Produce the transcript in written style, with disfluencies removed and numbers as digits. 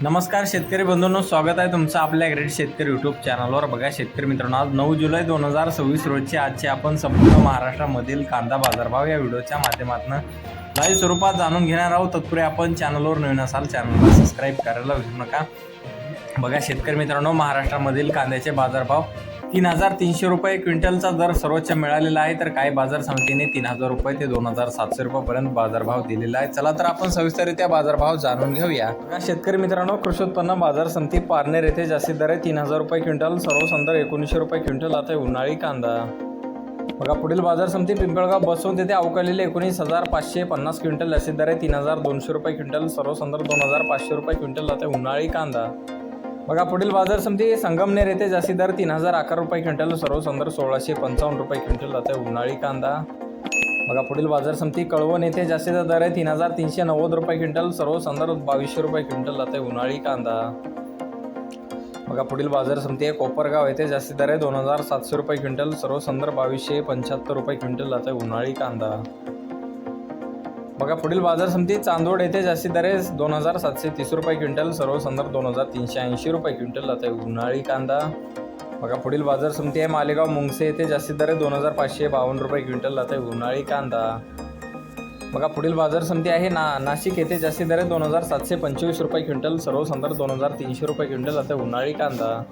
नमस्कार शेतकरी बंधूंनो, स्वागत आहे तुमचं आपल्या ग्रेट शेतकरी यूट्यूब चॅनलवर। बघा शेतकरी मित्रांनो, आज 9 जुलै 2026 रोजचे आजचे आपण संपूर्ण महाराष्ट्रामधील कांदा बाजारभाव या व्हिडिओच्या माध्यमातून लाईव्ह स्वरूपात जाणून घेणार आहोत। तत्पूर्वी आपण चॅनलवर नवीन असाल चॅनलला सबस्क्राईब करायला विसरू नका। बघा शेतकरी मित्रांनो, महाराष्ट्रामधील कांद्याचे बाजारभाव 3,300 रुपये क्विंटलचा दर सर्वोच्च मिळालेला आहे, तर काही बाजार समितीने 3,000 रुपये ते 2,700 रुपयांपर्यंत बाजारभाव दिलेला आहे। चला तर आपण सविस्तररित्या बाजारभाव जाणून घेऊया। बघा शेतकरी मित्रांनो, कृषी उत्पन्न बाजार समिती पारनेर येथे जास्तीत दर आहे 3,000 रुपये क्विंटल, सर्वसाधारण 1900 रुपये क्विंटल आता उन्हाळी कांदा। बघा पुढील बाजार समिती पिंपळगाव बसवंत येथे अवकालेले 19,550 क्विंटल, जास्तीत दर आहे 3,200 रुपये क्विंटल, सर्वसाधारण 2,500 रुपये क्विंटल आता उन्हाळी कांदा। बघा पुढील बाजार समिती संगमनेर येथे जास्तीत दर 3,011 रुपये क्विंटल, सर्वसाधारण 1,655 रुपये क्विंटल आता उन्हाळी कांदा। बघा पुढील बाजार समिती कळवण येथे जास्तीत दर आहे 3,390 रुपये क्विंटल, सर्वसाधारण 2,200 रुपये क्विंटल आता उन्हाळी कांदा। बघा पुढील बाजार समिती आहे कोपरगाव येथे जास्तीत दर आहे 2,700 रुपये क्विंटल, सर्वसाधारण 2,275 रुपये क्विंटल आता उन्हाळी कांदा। बघा पुढील बाजार समिती चांदोड येथे जास्तीत दर आहे 2,730 रुपये क्विंटल, सर्वसाधारण 2,380 रुपये क्विंटल आता उन्हाळी कांदा। बघा पुढील बाजार समिती आहे मालेगाव मुंगसे येथे जास्तीत दर आहे 2,552 रुपये क्विंटल आता उन्हाळी कांदा। बघा पुढील बाजार समिती आहे नाशिक येथे जास्तीत दर आहे 2,725 रुपये क्विंटल, सर्वसाधारण 2,300 रुपये क्विंटल आता उन्हाळी कांदा।